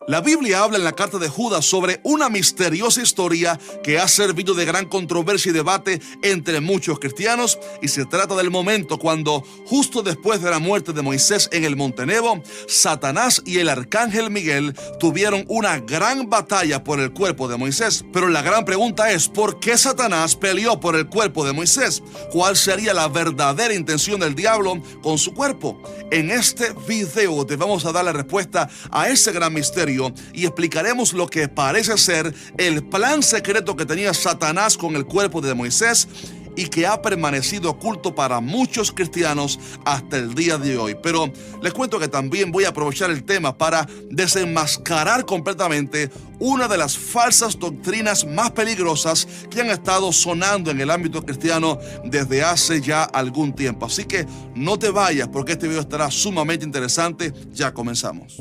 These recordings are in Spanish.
La Biblia habla en la carta de Judas sobre una misteriosa historia que ha servido de gran controversia y debate entre muchos cristianos, y se trata del momento cuando, justo después de la muerte de Moisés en el Monte Nebo, Satanás y el arcángel Miguel tuvieron una gran batalla por el cuerpo de Moisés. Pero la gran pregunta es, ¿por qué Satanás peleó por el cuerpo de Moisés? ¿Cuál sería la verdadera intención del diablo con su cuerpo? En este video te vamos a dar la respuesta a ese gran misterio y explicaremos lo que parece ser el plan secreto que tenía Satanás con el cuerpo de Moisés y que ha permanecido oculto para muchos cristianos hasta el día de hoy. Pero les cuento que también voy a aprovechar el tema para desenmascarar completamente una de las falsas doctrinas más peligrosas que han estado sonando en el ámbito cristiano desde hace ya algún tiempo. Así que no te vayas, porque este video estará sumamente interesante. Ya comenzamos.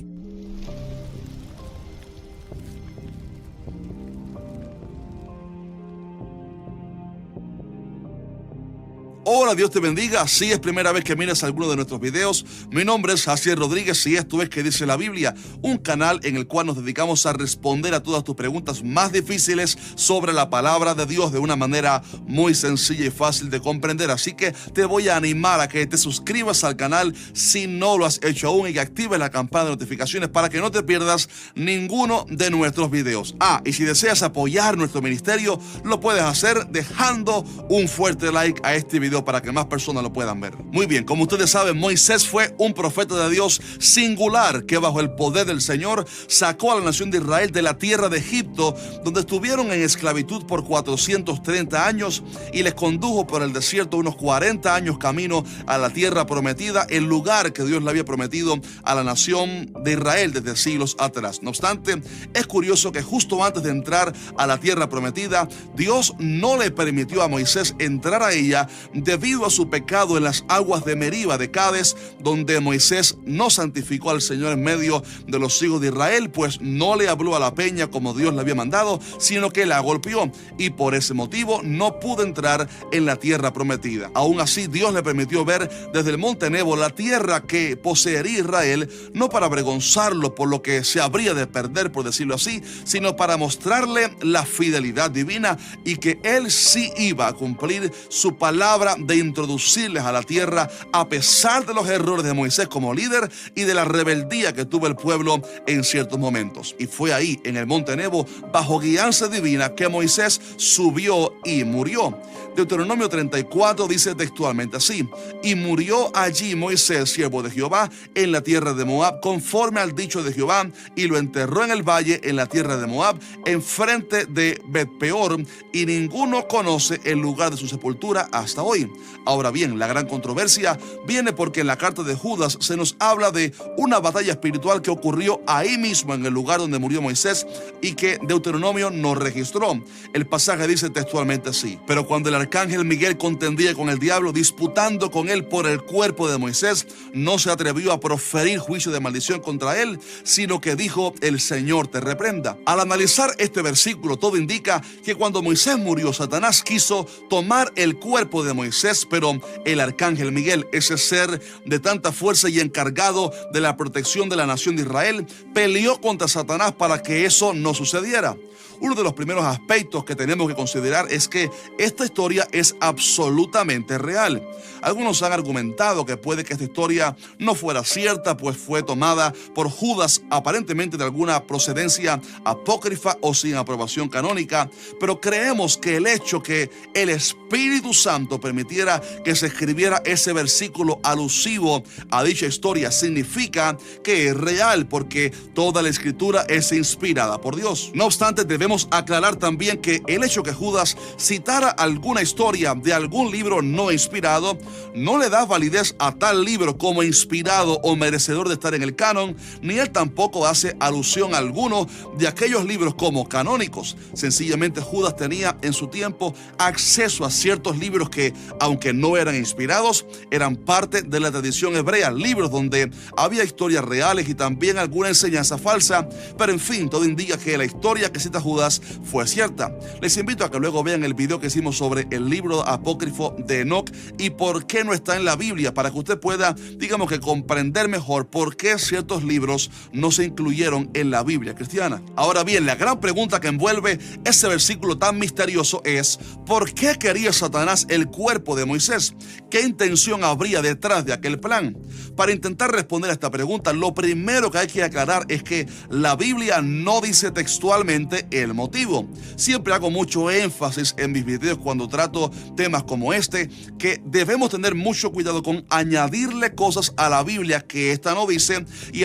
Hola, Dios te bendiga. Si es primera vez que miras alguno de nuestros videos, mi nombre es Jaciel Rodríguez y esto es Que Dice la Biblia, un canal en el cual nos dedicamos a responder a todas tus preguntas más difíciles sobre la palabra de Dios de una manera muy sencilla y fácil de comprender. Así que te voy a animar a que te suscribas al canal si no lo has hecho aún y que actives la campana de notificaciones para que no te pierdas ninguno de nuestros videos. Y si deseas apoyar nuestro ministerio, lo puedes hacer dejando un fuerte like a este video para que más personas lo puedan ver. Muy bien, como ustedes saben, Moisés fue un profeta de Dios singular que bajo el poder del Señor sacó a la nación de Israel de la tierra de Egipto, donde estuvieron en esclavitud por 430 años, y les condujo por el desierto unos 40 años camino a la tierra prometida, el lugar que Dios le había prometido a la nación de Israel desde siglos atrás. No obstante, es curioso que justo antes de entrar a la tierra prometida, Dios no le permitió a Moisés entrar a ella debido a su pecado en las aguas de Meriba de Cades, donde Moisés no santificó al Señor en medio de los hijos de Israel, pues no le habló a la peña como Dios le había mandado, sino que la golpeó, y por ese motivo no pudo entrar en la tierra prometida. Aún así, Dios le permitió ver desde el monte Nebo la tierra que poseería Israel, no para avergonzarlo por lo que se habría de perder, por decirlo así, sino para mostrarle la fidelidad divina y que él sí iba a cumplir su palabra de introducirles a la tierra a pesar de los errores de Moisés como líder y de la rebeldía que tuvo el pueblo en ciertos momentos. Y fue ahí, en el monte Nebo, bajo guianza divina, que Moisés subió y murió. Deuteronomio 34 dice textualmente así: y murió allí Moisés, siervo de Jehová, en la tierra de Moab, conforme al dicho de Jehová, y lo enterró en el valle en la tierra de Moab, enfrente de Bet-peor, y ninguno conoce el lugar de su sepultura hasta hoy. Ahora bien, la gran controversia viene porque en la carta de Judas se nos habla de una batalla espiritual que ocurrió ahí mismo en el lugar donde murió Moisés y que Deuteronomio no registró. El pasaje dice textualmente así: pero cuando el arcángel Miguel contendía con el diablo, disputando con él por el cuerpo de Moisés, no se atrevió a proferir juicio de maldición contra él, sino que dijo: el Señor te reprenda. Al analizar este versículo, todo indica que cuando Moisés murió, Satanás quiso tomar el cuerpo de Moisés, pero el arcángel Miguel, ese ser de tanta fuerza y encargado de la protección de la nación de Israel, peleó contra Satanás para que eso no sucediera. Uno de los primeros aspectos que tenemos que considerar es que esta historia es absolutamente real. Algunos han argumentado que puede que esta historia no fuera cierta, pues fue tomada por Judas, aparentemente de alguna procedencia apócrifa o sin aprobación canónica, pero creemos que el hecho que el Espíritu Santo permitiera que se escribiera ese versículo alusivo a dicha historia significa que es real, porque toda la escritura es inspirada por Dios. No obstante, debemos aclarar también que el hecho que Judas citara alguna historia de algún libro no inspirado no le da validez a tal libro como inspirado o merecedor de estar en el canon, ni él tampoco hace alusión a alguno de aquellos libros como canónicos. Sencillamente Judas tenía en su tiempo acceso a ciertos libros que aunque no eran inspirados, eran parte de la tradición hebrea, libros donde había historias reales y también alguna enseñanza falsa, pero en fin, todo indica que la historia que cita Judas fue cierta. Les invito a que luego vean el video que hicimos sobre el libro apócrifo de Enoc y por qué no está en la Biblia, para que usted pueda, digamos que comprender mejor por qué ciertos libros no se incluyeron en la Biblia cristiana. Ahora bien, la gran pregunta que envuelve ese versículo tan misterioso es: ¿por qué quería Satanás el cuerpo de Moisés? ¿Qué intención habría detrás de aquel plan? Para intentar responder a esta pregunta, lo primero que hay que aclarar es que la Biblia no dice textualmente el motivo. Siempre hago mucho énfasis en mis videos cuando trato temas como este, que debemos tener mucho cuidado con añadirle cosas a la Biblia que ésta no dice y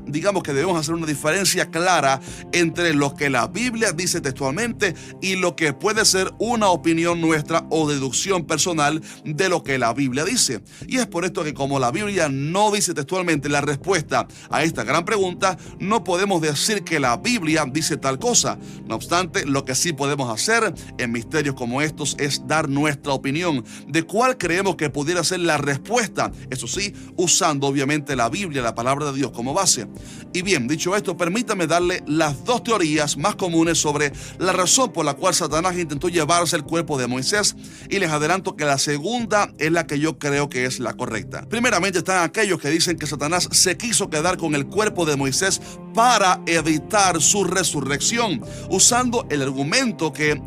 digamos que debemos hacer una diferencia clara entre lo que la Biblia dice textualmente y lo que puede ser una opinión nuestra o deducción personal de lo que la Biblia dice. Y es por esto que, como la Biblia no dice textualmente la respuesta a esta gran pregunta, no podemos decir que la Biblia dice tal cosa. No obstante, lo que sí podemos hacer en misterios como estos es dar nuestra opinión de cuál creemos que pudiera ser la respuesta, eso sí, usando obviamente la Biblia, la palabra de Dios, como base. Y bien, dicho esto, permítame darle las dos teorías más comunes sobre la razón por la cual Satanás intentó llevarse el cuerpo de Moisés, y les adelanto que la segunda es la que yo creo que es la correcta. Primeramente están aquellos que dicen que Satanás se quiso quedar con el cuerpo de Moisés para evitar su resurrección, usando el argumento que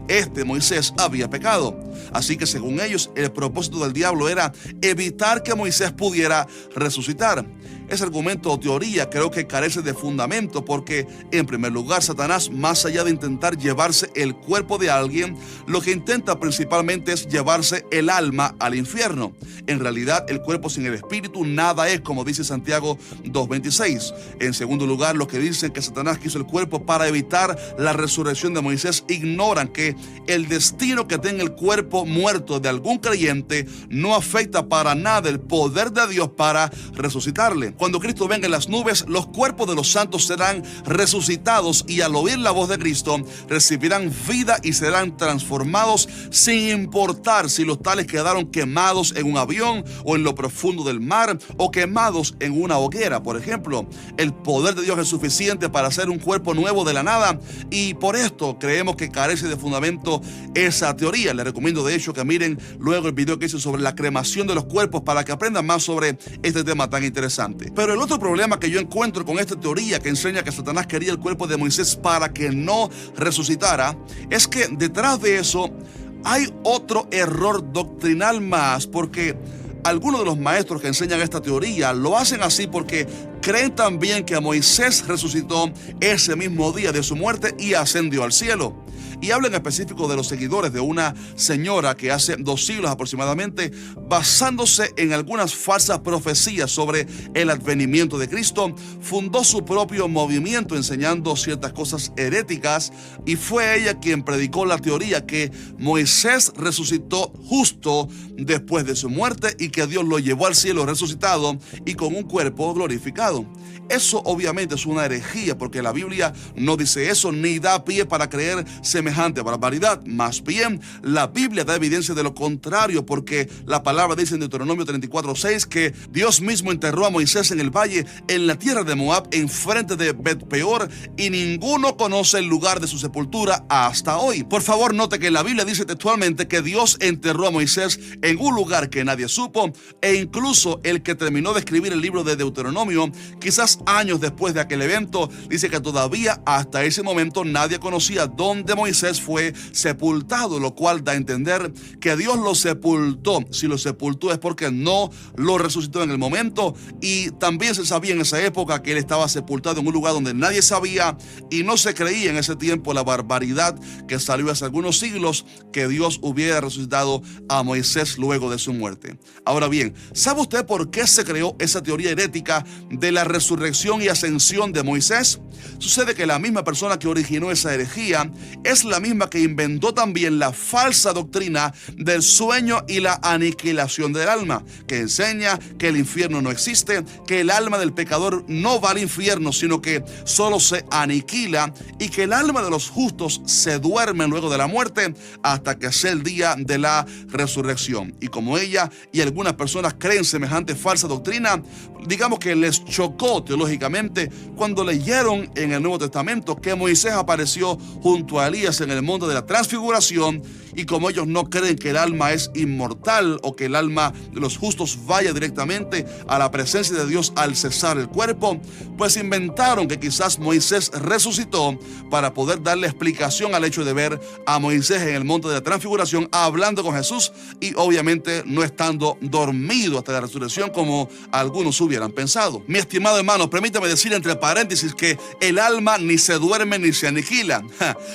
Moisés había pecado. Así que según ellos, el propósito del diablo era evitar que Moisés pudiera resucitar. Ese argumento o teoría creo que carece de fundamento porque, en primer lugar, Satanás, más allá de intentar llevarse el cuerpo de alguien, lo que intenta principalmente es llevarse el alma al infierno. En realidad, el cuerpo sin el espíritu nada es, como dice Santiago 2:26. En segundo lugar, los que dicen que Satanás quiso el cuerpo para evitar la resurrección de Moisés ignoran que el destino que tenga el cuerpo muerto de algún creyente no afecta para nada el poder de Dios para resucitarle. Cuando Cristo venga en las nubes, los cuerpos de los santos serán resucitados y al oír la voz de Cristo recibirán vida y serán transformados sin importar si los tales quedaron quemados en un avión o en lo profundo del mar o quemados en una hoguera, por ejemplo. El poder de Dios es suficiente para hacer un cuerpo nuevo de la nada y por esto creemos que carece de fundamento esa teoría. Les recomiendo de hecho que miren luego el video que hice sobre la cremación de los cuerpos para que aprendan más sobre este tema tan interesante. Pero el otro problema que yo encuentro con esta teoría que enseña que Satanás quería el cuerpo de Moisés para que no resucitara es que detrás de eso hay otro error doctrinal más, porque algunos de los maestros que enseñan esta teoría lo hacen así porque creen también que Moisés resucitó ese mismo día de su muerte y ascendió al cielo. Y habla en específico de los seguidores de una señora que hace 2 siglos aproximadamente, basándose en algunas falsas profecías sobre el advenimiento de Cristo, fundó su propio movimiento enseñando ciertas cosas heréticas, y fue ella quien predicó la teoría que Moisés resucitó justo después de su muerte y que Dios lo llevó al cielo resucitado y con un cuerpo glorificado. Eso obviamente es una herejía porque la Biblia no dice eso ni da pie para creer semejante barbaridad. Más bien, la Biblia da evidencia de lo contrario porque la palabra dice en Deuteronomio 34:6 que Dios mismo enterró a Moisés en el valle, en la tierra de Moab, enfrente de Bet-peor, y ninguno conoce el lugar de su sepultura hasta hoy. Por favor, note que la Biblia dice textualmente que Dios enterró a Moisés en un lugar que nadie supo, e incluso el que terminó de escribir el libro de Deuteronomio, quizás años después de aquel evento, dice que todavía hasta ese momento nadie conocía dónde Moisés fue sepultado, lo cual da a entender que Dios lo sepultó. Si lo sepultó es porque no lo resucitó en el momento, y también se sabía en esa época que él estaba sepultado en un lugar donde nadie sabía, y no se creía en ese tiempo la barbaridad que salió hace algunos siglos, que Dios hubiera resucitado a Moisés luego de su muerte. Ahora bien, ¿sabe usted por qué se creó esa teoría herética de de la resurrección y ascensión de Moisés? Sucede que la misma persona que originó esa herejía es la misma que inventó también la falsa doctrina del sueño y la aniquilación del alma, que enseña que el infierno no existe, que el alma del pecador no va al infierno, sino que solo se aniquila, y que el alma de los justos se duerme luego de la muerte hasta que sea el día de la resurrección. Y como ella y algunas personas creen semejante falsa doctrina, digamos que les chocó teológicamente cuando leyeron en el Nuevo Testamento que Moisés apareció junto a Elías en el monte de la transfiguración, y como ellos no creen que el alma es inmortal o que el alma de los justos vaya directamente a la presencia de Dios al cesar el cuerpo, pues inventaron que quizás Moisés resucitó para poder darle explicación al hecho de ver a Moisés en el monte de la transfiguración hablando con Jesús y obviamente no estando dormido hasta la resurrección como algunos hubieran pensado. Mi estimado hermano, permítame decir entre paréntesis que el alma ni se duerme ni se aniquila,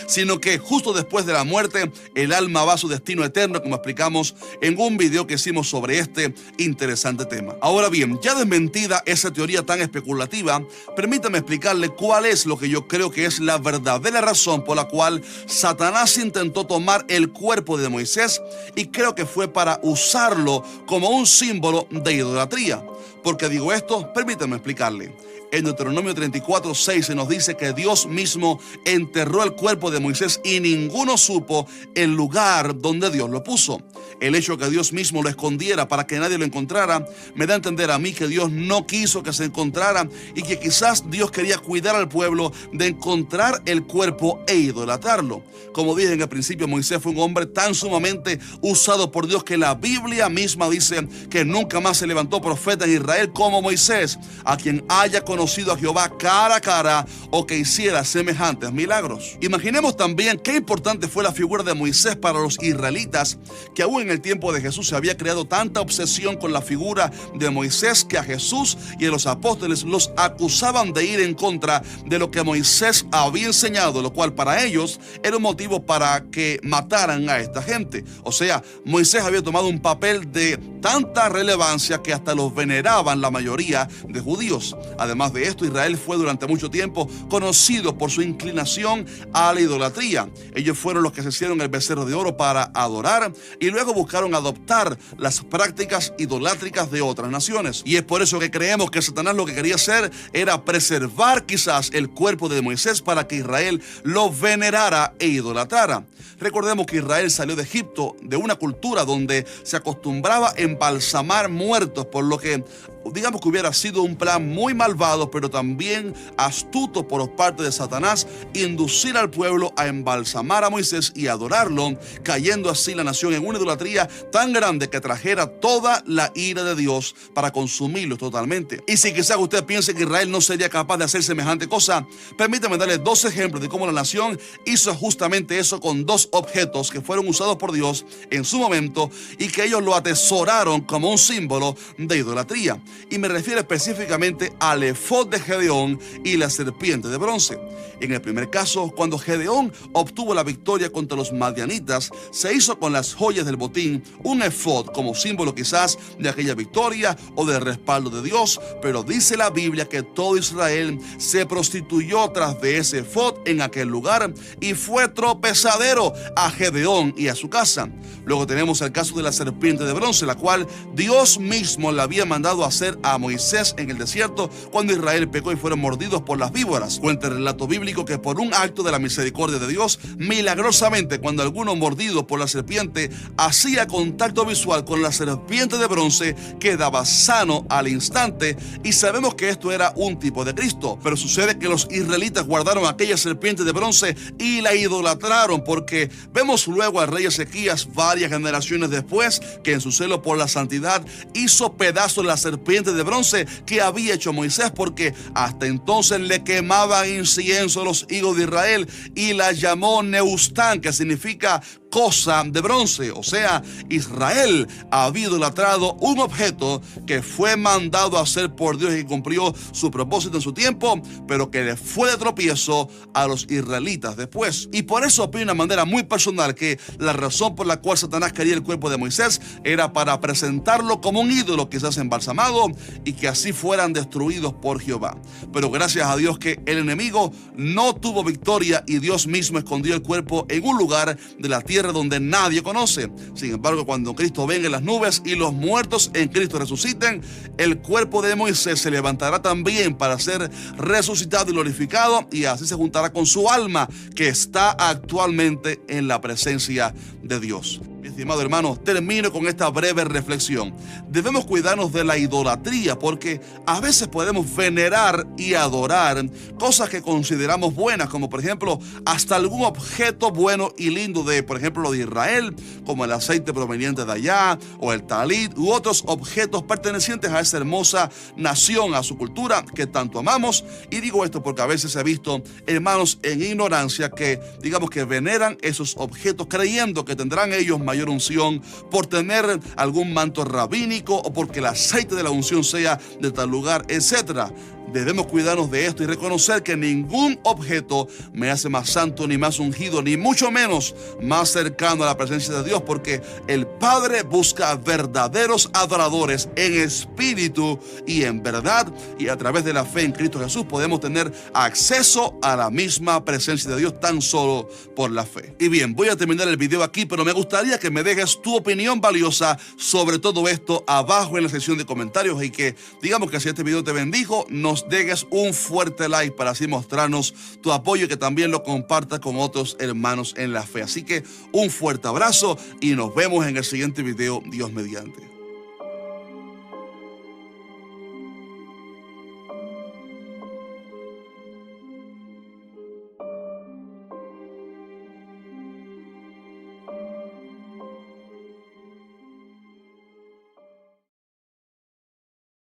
sino que justo después de la muerte el alma va a su destino eterno, como explicamos en un video que hicimos sobre este interesante tema. Ahora bien, ya desmentida esa teoría tan especulativa, permítame explicarle cuál es lo que yo creo que es la verdadera razón por la cual Satanás intentó tomar el cuerpo de Moisés, y creo que fue para usarlo como un símbolo de idolatría. ¿Por qué digo esto? Permítame explicarle. En Deuteronomio 34:6 se nos dice que Dios mismo enterró el cuerpo de Moisés y ninguno supo el lugar donde Dios lo puso. El hecho de que Dios mismo lo escondiera para que nadie lo encontrara me da a entender a mí que Dios no quiso que se encontrara, y que quizás Dios quería cuidar al pueblo de encontrar el cuerpo e idolatrarlo. Como dije en el principio, Moisés fue un hombre tan sumamente usado por Dios que la Biblia misma dice que nunca más se levantó profeta en Israel como Moisés, a quien haya conocido a Jehová cara a cara o que hiciera semejantes milagros. Imaginemos también qué importante fue la figura de Moisés para los israelitas, que aún en el tiempo de Jesús se había creado tanta obsesión con la figura de Moisés que a Jesús y a los apóstoles los acusaban de ir en contra de lo que Moisés había enseñado, lo cual para ellos era un motivo para que mataran a esta gente. O sea, Moisés había tomado un papel de tanta relevancia que hasta los veneraban la mayoría de judíos. Además de esto, Israel fue durante mucho tiempo conocido por su inclinación a la idolatría. Ellos fueron los que se hicieron el becerro de oro para adorar y luego buscaron adoptar las prácticas idolátricas de otras naciones. Y es por eso que creemos que Satanás lo que quería hacer era preservar quizás el cuerpo de Moisés para que Israel lo venerara e idolatrara. Recordemos que Israel salió de Egipto, de una cultura donde se acostumbraba a embalsamar muertos, por lo que digamos que hubiera sido un plan muy malvado, pero también astuto por parte de Satanás, inducir al pueblo a embalsamar a Moisés y adorarlo, cayendo así la nación en una idolatría tan grande que trajera toda la ira de Dios para consumirlos totalmente. Y si quizás usted piense que Israel no sería capaz de hacer semejante cosa, permítame darle dos ejemplos de cómo la nación hizo justamente eso con dos objetos que fueron usados por Dios en su momento y que ellos lo atesoraron como un símbolo de idolatría. Y me refiero específicamente al efod de Gedeón y la serpiente de bronce. En el primer caso, cuando Gedeón obtuvo la victoria contra los madianitas, se hizo con las joyas del botín un efod como símbolo quizás de aquella victoria o del respaldo de Dios, pero dice la Biblia que todo Israel se prostituyó tras de ese efod en aquel lugar y fue tropezadero a Gedeón y a su casa. Luego tenemos el caso de la serpiente de bronce, la cual Dios mismo le había mandado hacer a Moisés en el desierto cuando Israel pecó y fueron mordidos por las víboras. Cuenta el relato bíblico que por un acto de la misericordia de Dios, milagrosamente cuando alguno mordido por la serpiente hacía contacto visual con la serpiente de bronce, quedaba sano al instante, y sabemos que esto era un tipo de Cristo. Pero sucede que los israelitas guardaron aquella serpiente de bronce y la idolatraron, porque vemos luego al rey Ezequías varias generaciones después que en su celo por la santidad hizo pedazos la serpiente de bronce que había hecho Moisés, porque hasta entonces le quemaban incienso a los hijos de Israel y la llamó Neustán, que significa cosa de bronce. O sea, Israel había idolatrado un objeto que fue mandado a hacer por Dios y cumplió su propósito en su tiempo, pero que le fue de tropiezo a los israelitas después. Y por eso opino de una manera muy personal que la razón por la cual Satanás quería el cuerpo de Moisés era para presentarlo como un ídolo quizás embalsamado y que así fueran destruidos por Jehová. Pero gracias a Dios que el enemigo no tuvo victoria y Dios mismo escondió el cuerpo en un lugar de la tierra donde nadie conoce. Sin embargo, cuando Cristo venga en las nubes y los muertos en Cristo resuciten, el cuerpo de Moisés se levantará también para ser resucitado y glorificado, y así se juntará con su alma que está actualmente en la presencia de Dios. Mi estimado hermano, termino con esta breve reflexión. Debemos cuidarnos de la idolatría porque a veces podemos venerar y adorar cosas que consideramos buenas, como por ejemplo hasta algún objeto bueno y lindo de, por ejemplo, lo de Israel, como el aceite proveniente de allá, o el talit, u otros objetos pertenecientes a esa hermosa nación, a su cultura que tanto amamos. Y digo esto porque a veces he visto hermanos en ignorancia que, digamos, que veneran esos objetos creyendo que tendrán ellos mayor unción por tener algún manto rabínico o porque el aceite de la unción sea de tal lugar, etc. Debemos cuidarnos de esto y reconocer que ningún objeto me hace más santo, ni más ungido, ni mucho menos más cercano a la presencia de Dios, porque el Padre busca verdaderos adoradores en espíritu y en verdad, y a través de la fe en Cristo Jesús podemos tener acceso a la misma presencia de Dios tan solo por la fe. Y bien, voy a terminar el video aquí, pero me gustaría que me dejes tu opinión valiosa sobre todo esto abajo en la sección de comentarios, y que, digamos, que si este video te bendijo, nos dejes un fuerte like para así mostrarnos tu apoyo y que también lo compartas con otros hermanos en la fe. Así que un fuerte abrazo y nos vemos en el siguiente video, Dios mediante.